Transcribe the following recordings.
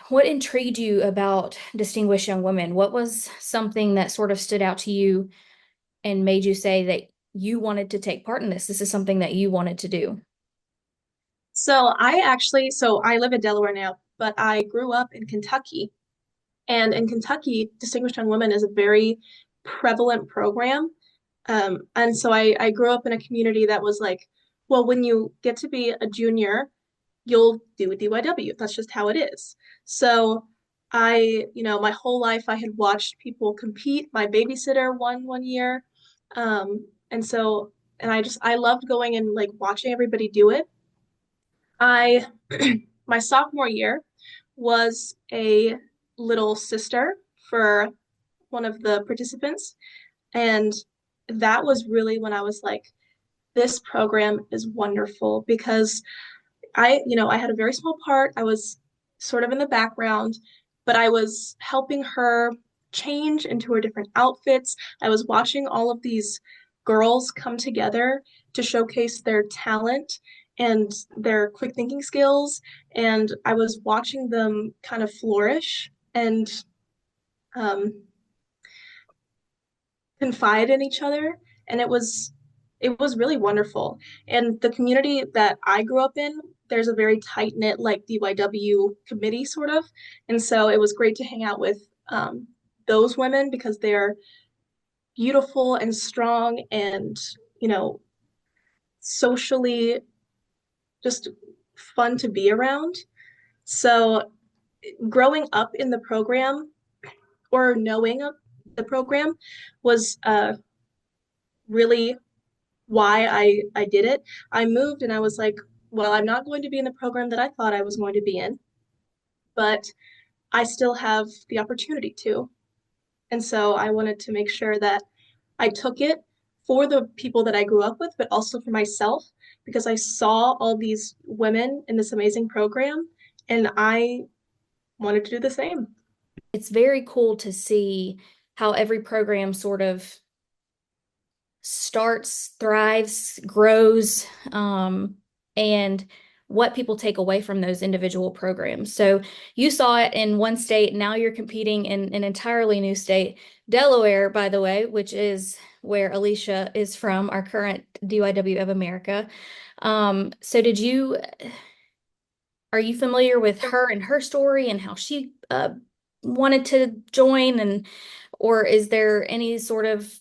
what intrigued you about Distinguished Young Women? What was something that sort of stood out to you and made you say that you wanted to take part in this? This is something that you wanted to do. So I live in Delaware now, but I grew up in Kentucky. And in Kentucky, Distinguished Young Women is a very prevalent program. And so I grew up in a community that was like, well, when you get to be a junior, you'll do a DYW. That's just how it is. So my whole life I had watched people compete. My babysitter won one year. And so, and I loved going and like watching everybody do it. I my sophomore year was a little sister for one of the participants, and that was really when I was like, this program is wonderful because I had a very small part. I was sort of in the background, but I was helping her change into her different outfits. I was watching all of these girls come together to showcase their talent and their quick thinking skills. And I was watching them kind of flourish and um, confide in each other. And it was really wonderful. And the community that I grew up in, there's a very tight knit like DYW committee sort of. And so it was great to hang out with those women because they're beautiful and strong and, you know, socially just fun to be around. So growing up in the program or knowing of the program was really why I did it. I moved and I was like, well, I'm not going to be in the program that I thought I was going to be in, but I still have the opportunity to. And so I wanted to make sure that I took it for the people that I grew up with, but also for myself because I saw all these women in this amazing program and I wanted to do the same. It's very cool to see how every program sort of starts, thrives, grows, and what people take away from those individual programs. So you saw it in one state, now you're competing in an entirely new state, Delaware, by the way, which is where Alicia is from, our current DYW of America. So are you familiar with her and her story and how she wanted to join or is there any sort of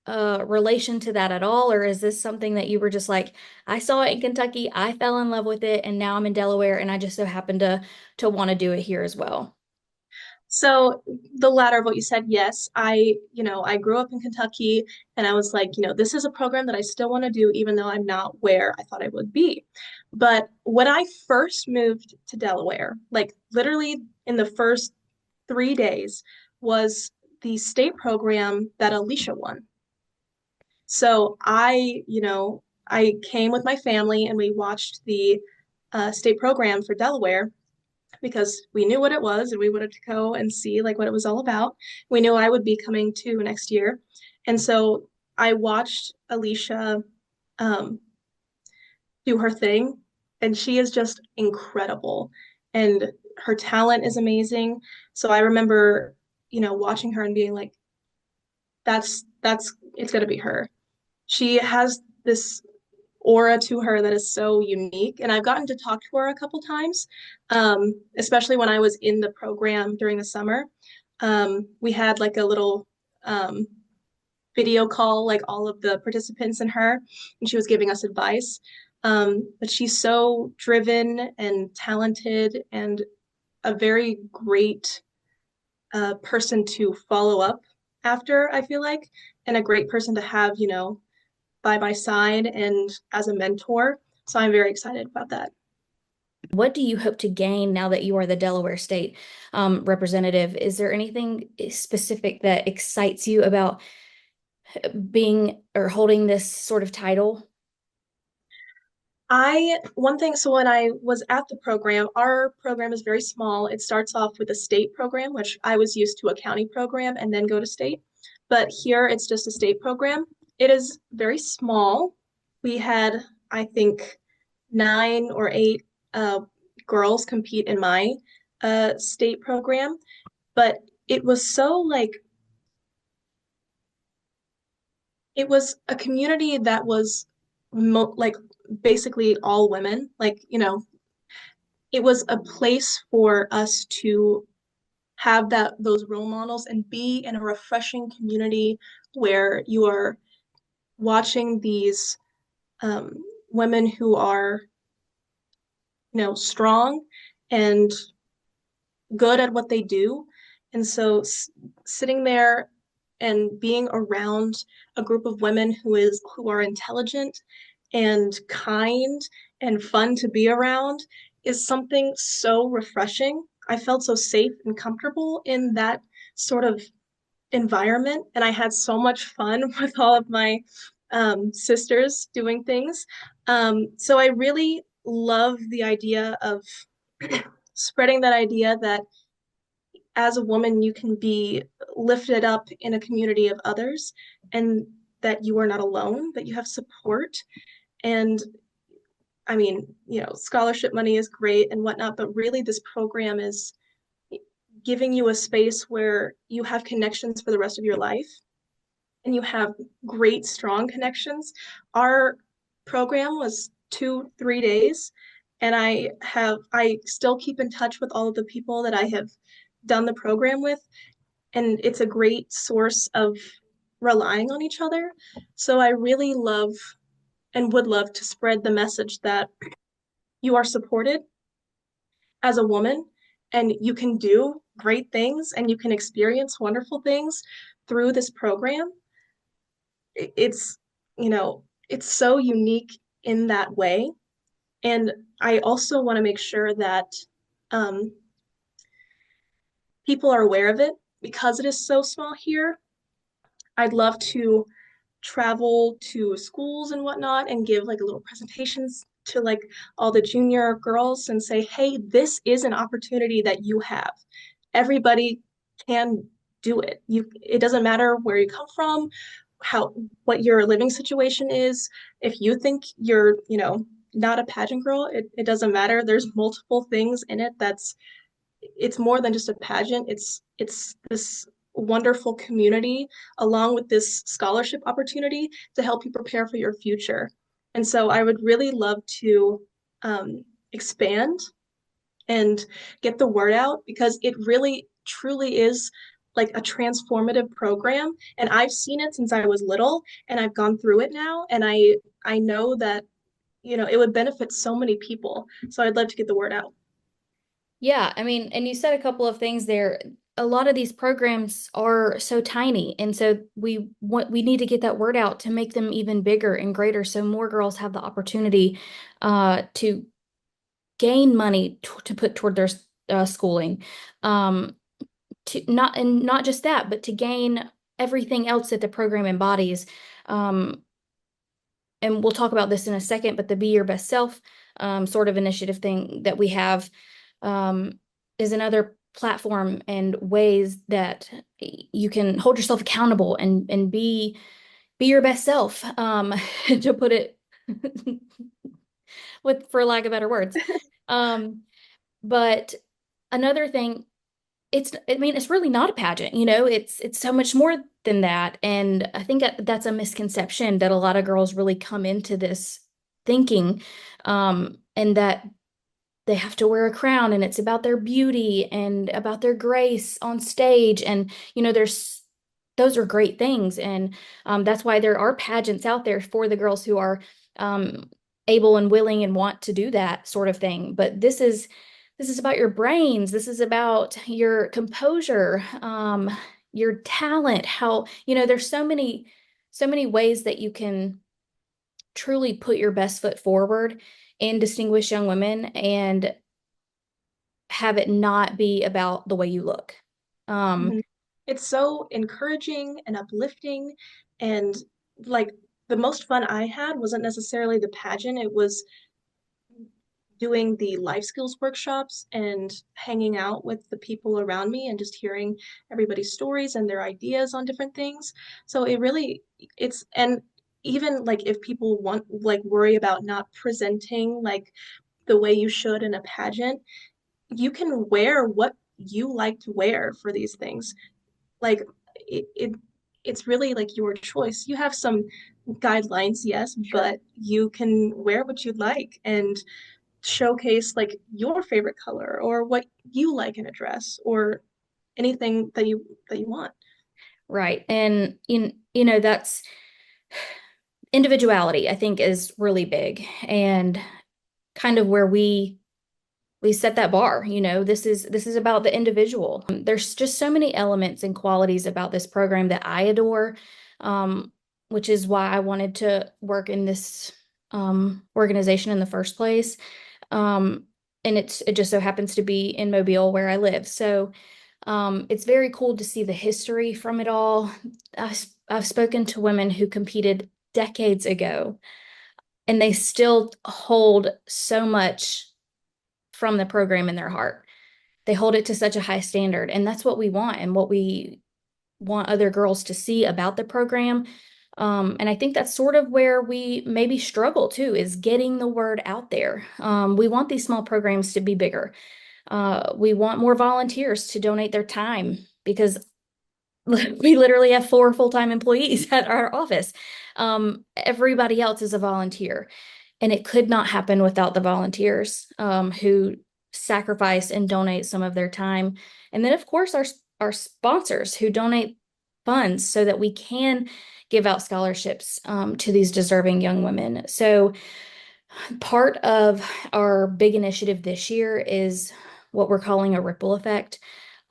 relation to that at all? Or is this something that you were just like, I saw it in Kentucky, I fell in love with it, and now I'm in Delaware and I just so happen to want to do it here as well? So the latter of what you said, yes, I grew up in Kentucky and I was like, this is a program that I still want to do, even though I'm not where I thought I would be. But when I first moved to Delaware, like literally in the first 3 days, was the state program that Alicia won. So I came with my family and we watched the state program for Delaware because we knew what it was and we wanted to go and see like what it was all about. We knew I would be coming to next year. And so I watched Alicia um, do her thing, and she is just incredible. And her talent is amazing. So I remember, watching her and being like, that's it's gonna be her. She has this aura to her that is so unique. And I've gotten to talk to her a couple times, especially when I was in the program during the summer. We had like a little um, video call, like all of the participants and her, and she was giving us advice. But she's so driven and talented and a very great person to follow up after, I feel like, and a great person to have, by my side and as a mentor. So I'm very excited about that. What do you hope to gain now that you are the Delaware State representative? Is there anything specific that excites you about being or holding this sort of title? One thing, so when I was at the program, our program is very small. It starts off with a state program, which I was used to a county program and then go to state. But here it's just a state program. It is very small. We had, I think, 9 or 8 girls compete in my state program, but it was so like it was a community that was like basically all women. Like, it was a place for us to have those role models and be in a refreshing community where you are watching these um, women who are, strong and good at what they do. And so sitting there and being around a group of women who are intelligent and kind and fun to be around is something so refreshing. I felt so safe and comfortable in that sort of environment, and I had so much fun with all of my sisters doing things. So I really love the idea of spreading that idea that as a woman, you can be lifted up in a community of others and that you are not alone, that you have support. And I mean, scholarship money is great and whatnot, but really this program is giving you a space where you have connections for the rest of your life and you have great, strong connections. Our program was 2, 3 days, and I still keep in touch with all of the people that I have done the program with, and it's a great source of relying on each other. So I really love and would love to spread the message that you are supported as a woman and you can do great things and you can experience wonderful things through this program. It's, it's so unique in that way. And I also want to make sure that um, people are aware of it because it is so small here. I'd love to travel to schools and whatnot and give like little presentations to like all the junior girls and say, hey, this is an opportunity that you have. Everybody can do it. It doesn't matter where you come from, how what your living situation is. If you think you're, not a pageant girl, it doesn't matter. There's multiple things in it it's more than just a pageant. It's this wonderful community along with this scholarship opportunity to help you prepare for your future. And so I would really love to expand and get the word out because it really truly is like a transformative program, and I've seen it since I was little and I've gone through it now, and I know that it would benefit so many people, so I'd love to get the word out. Yeah, I mean, and you said a couple of things there. A lot of these programs are so tiny, and so we need to get that word out to make them even bigger and greater, so more girls have the opportunity to gain money to put toward their schooling. Um, not just that, but to gain everything else that the program embodies. Um, and we'll talk about this in a second, but the Be Your Best Self sort of initiative thing that we have um, is another platform and ways that you can hold yourself accountable and be your best self, to put it with for lack of better words. Um, but another thing, I mean, it's really not a pageant, it's so much more than that. And I think that's a misconception that a lot of girls really come into this thinking, and that they have to wear a crown and it's about their beauty and about their grace on stage. And, there's those are great things. And that's why there are pageants out there for the girls who are um, able and willing and want to do that sort of thing. But this is about your brains. This is about your composure, your talent, how, there's so many ways that you can truly put your best foot forward in Distinguished Young Women and have it not be about the way you look. Um, Mhm. It's so encouraging and uplifting. And like the most fun I had wasn't necessarily the pageant, it was doing the life skills workshops and hanging out with the people around me and just hearing everybody's stories and their ideas on different things. So and even like if people worry about not presenting like the way you should in a pageant, you can wear what you like to wear for these things. Like it it's really like your choice. You have some guidelines, yes, Sure. but you can wear what you like and showcase like your favorite color or what you like in a dress or anything that you want. Right. And that's individuality, I think, is really big and kind of where we set that bar. This is about the individual. There's just so many elements and qualities about this program that I adore, um, which is why I wanted to work in this organization in the first place. Um, and it just so happens to be in Mobile where I live. So it's very cool to see the history from it all. I've spoken to women who competed decades ago, and they still hold so much from the program in their heart. They hold it to such a high standard, and that's what we want and what we want other girls to see about the program. And I think that's sort of where we maybe struggle too, is getting the word out there. We want these small programs to be bigger. We want more volunteers to donate their time because we literally have 4 full-time employees at our office. Everybody else is a volunteer, and it could not happen without the volunteers who sacrifice and donate some of their time. And then, of course, our sponsors who donate funds so that we can give out scholarships to these deserving young women. So, part of our big initiative this year is what we're calling a ripple effect.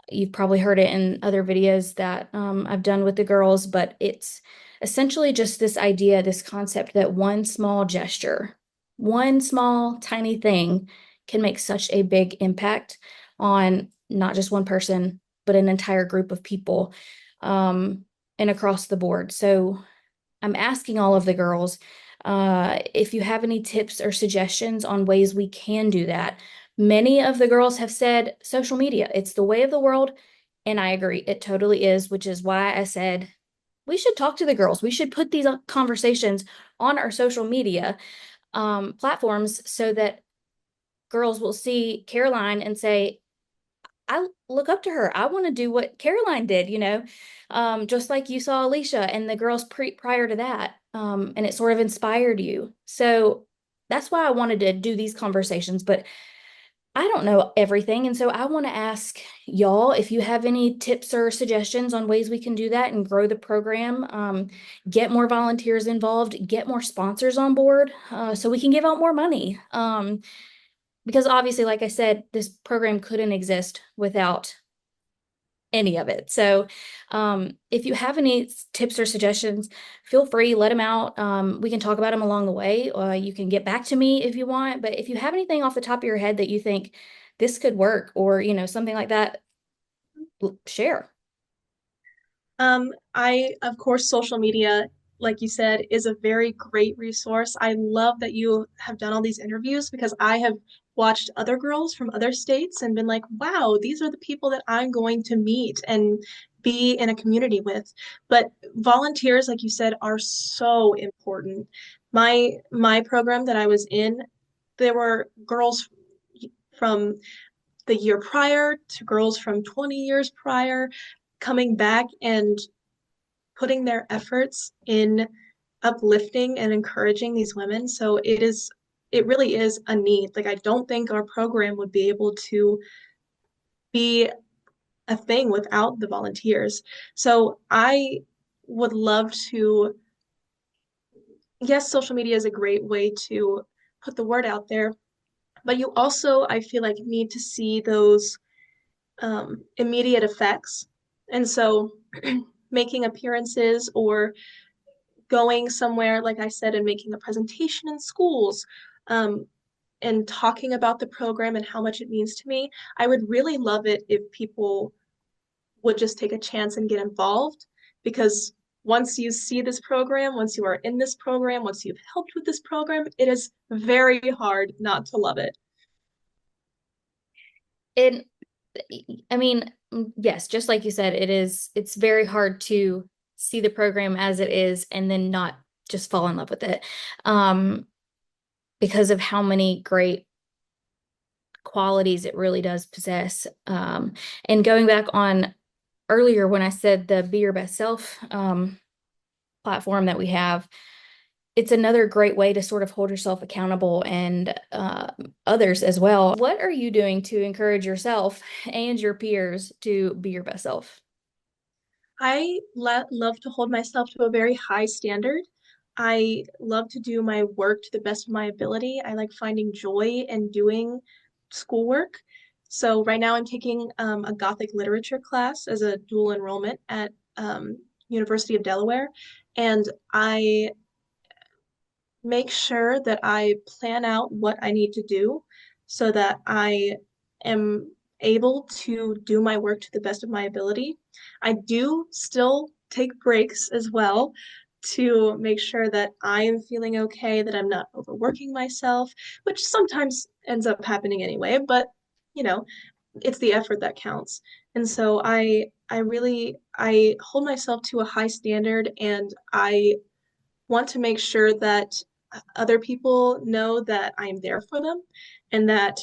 You've probably heard it in other videos that I've done with the girls, but it's essentially just this idea, this concept that one small gesture, one small tiny thing can make such a big impact on not just one person, but an entire group of people, um, and across the board. So I'm asking all of the girls if you have any tips or suggestions on ways we can do that. Many of the girls have said social media, it's the way of the world. And I agree, it totally is, which is why I said we should talk to the girls. We should put these conversations on our social media platforms so that girls will see Caroline and say, I look up to her. I want to do what Caroline did, just like you saw Alicia and the girls prior to that. And it sort of inspired you. So that's why I wanted to do these conversations, but I don't know everything. And so I want to ask y'all if you have any tips or suggestions on ways we can do that and grow the program, get more volunteers involved, get more sponsors on board, so we can give out more money. Because obviously, like I said, this program couldn't exist without any of it. So, if you have any tips or suggestions, feel free, let them out. We can talk about them along the way. You can get back to me if you want. But if you have anything off the top of your head that you think this could work, or something like that, share. Of course, social media, like you said, is a very great resource. I love that you have done all these interviews because I have watched other girls from other states and been like, wow, these are the people that I'm going to meet and be in a community with. But volunteers, like you said, are so important. My program that I was in, there were girls from the year prior to girls from 20 years prior coming back and putting their efforts in uplifting and encouraging these women. So it really is a need. Like I don't think our program would be able to be a thing without the volunteers. So I would love to, yes, social media is a great way to put the word out there, but you also, I feel like, need to see those immediate effects. And so making appearances or going somewhere, like I said, and making a presentation in schools, um, and talking about the program and how much it means to me, I would really love it if people would just take a chance and get involved because once you see this program, once you are in this program, once you've helped with this program, it is very hard not to love it. And I mean, yes, just like you said, it's very hard to see the program as it is and then not just fall in love with it. Um, because of how many great qualities it really does possess. And going back on earlier when I said the Be Your Best Self platform that we have, it's another great way to sort of hold yourself accountable and others as well. What are you doing to encourage yourself and your peers to be your best self? Love to hold myself to a very high standard. I love to do my work to the best of my ability. I like finding joy in doing schoolwork. So right now I'm taking a Gothic literature class as a dual enrollment at University of Delaware, and I make sure that I plan out what I need to do so that I am able to do my work to the best of my ability. I do still take breaks as well to make sure that I am feeling okay, that I'm not overworking myself, which sometimes ends up happening anyway, but you know, it's the effort that counts. And so I hold myself to a high standard, and I want to make sure that other people know that I am there for them, and that,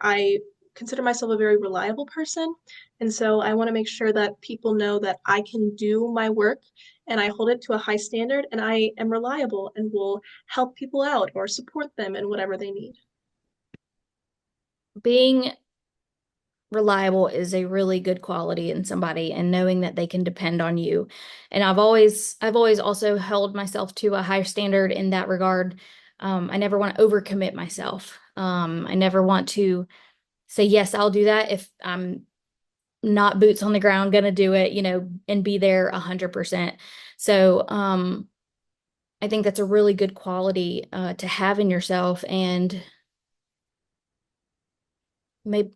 I consider myself a very reliable person. And so I want to make sure that people know that I can do my work and I hold it to a high standard and I am reliable and will help people out or support them in whatever they need. Being reliable is a really good quality in somebody and knowing that they can depend on you. And I've always also held myself to a higher standard in that regard. I never want to overcommit myself. I never want to say, yes, I'll do that if I'm not boots on the ground gonna do it, and be there 100%. So, I think that's a really good quality to have in yourself and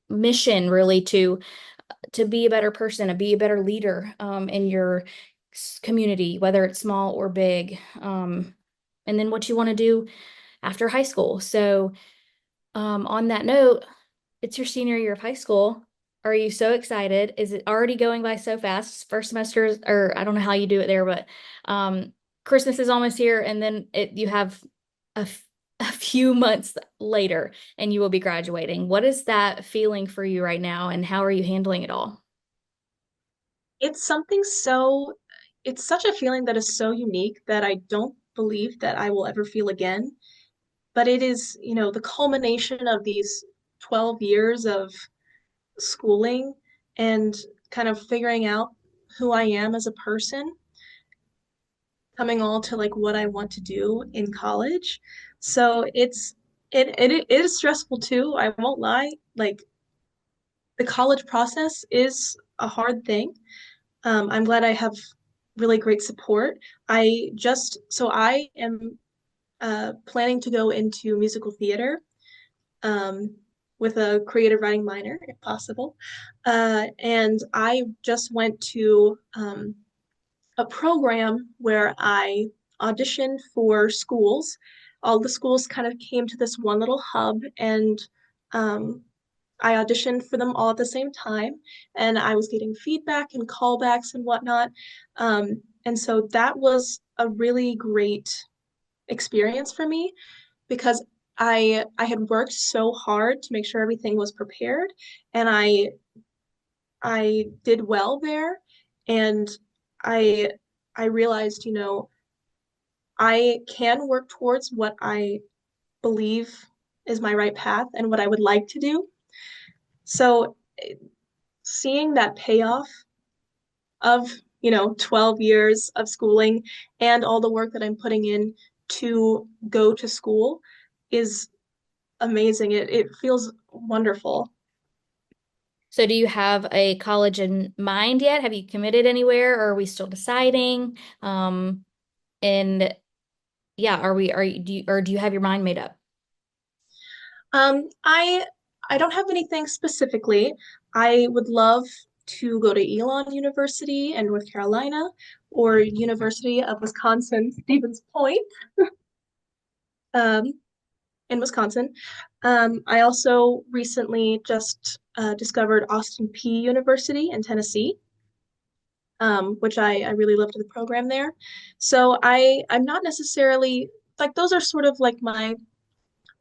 mission really to be a better person, to be a better leader in your community, whether it's small or big. And then what you want to do after high school. So, on that note, it's your senior year of high school. Are you so excited? Is it already going by so fast? First semester, or I don't know how you do it there, but Christmas is almost here, and then you have a few months later, and you will be graduating. What is that feeling for you right now, and how are you handling it all? It's something so, it's such a feeling that is so unique that I don't believe that I will ever feel again. But it is, the culmination of these 12 years of schooling and kind of figuring out who I am as a person, coming all to like what I want to do in college. So it is stressful too, I won't lie. Like the college process is a hard thing. I'm glad I have really great support. I am planning to go into musical theater um, with a creative writing minor, if possible. And I just went to a program where I auditioned for schools. All the schools kind of came to this one little hub, and um, I auditioned for them all at the same time. And I was getting feedback and callbacks and whatnot. And so that was a really great experience for me because I had worked so hard to make sure everything was prepared, and I did well there, and I I realized, I can work towards what I believe is my right path and what I would like to do. So seeing that payoff of, 12 years of schooling and all the work that I'm putting in to go to school is amazing. It feels wonderful. So, do you have a college in mind yet? Have you committed anywhere, or are we still deciding? And yeah, are you, do you have your mind made up? Um, I I don't have anything specifically. I would love to go to Elon University in North Carolina or University of Wisconsin, Stevens Point, um, in Wisconsin. I also recently just discovered Austin P University in Tennessee, which I really loved the program there. So I'm not necessarily like those are sort of like my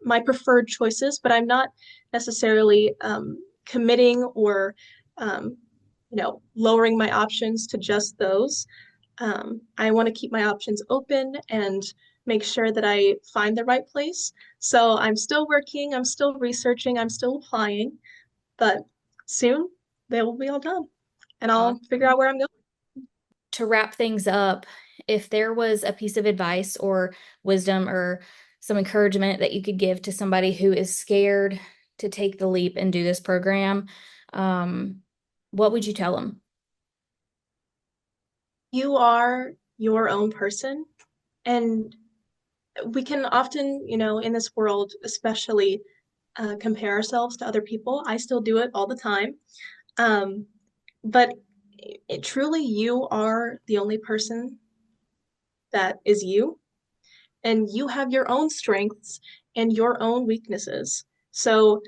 my preferred choices, but I'm not necessarily committing or um, lowering my options to just those. I want to keep my options open and make sure that I find the right place. So I'm still working, I'm still researching, I'm still applying, but soon they will be all done and I'll figure out Awesome. where I'm going. To wrap things up, if there was a piece of advice or wisdom or some encouragement that you could give to somebody who is scared to take the leap and do this program, what would you tell them? You are your own person, and we can often, in this world, especially compare ourselves to other people. I still do it all the time. Um, but truly, you are the only person that is you, and you have your own strengths and your own weaknesses. So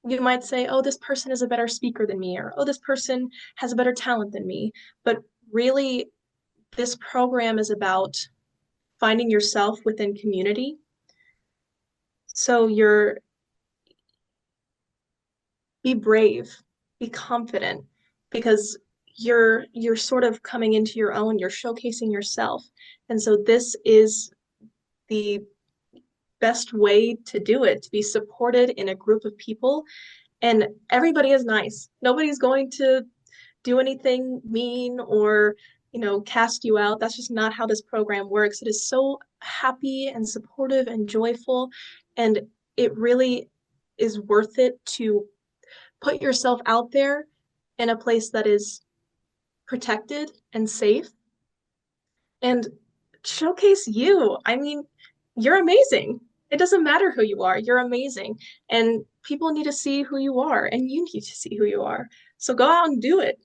you might say, oh, this person is a better speaker than me, or oh, this person has a better talent than me. But really, this program is about finding yourself within community. So be brave, be confident, because you're sort of coming into your own, you're showcasing yourself. And so this is the best way to do it, to be supported in a group of people. And everybody is nice. Nobody's going to do anything mean or, cast you out. That's just not how this program works. It is so happy and supportive and joyful. And it really is worth it to put yourself out there in a place that is protected and safe and showcase you. I mean, you're amazing. It doesn't matter who you are, you're amazing. And people need to see who you are, and you need to see who you are. So go out and do it.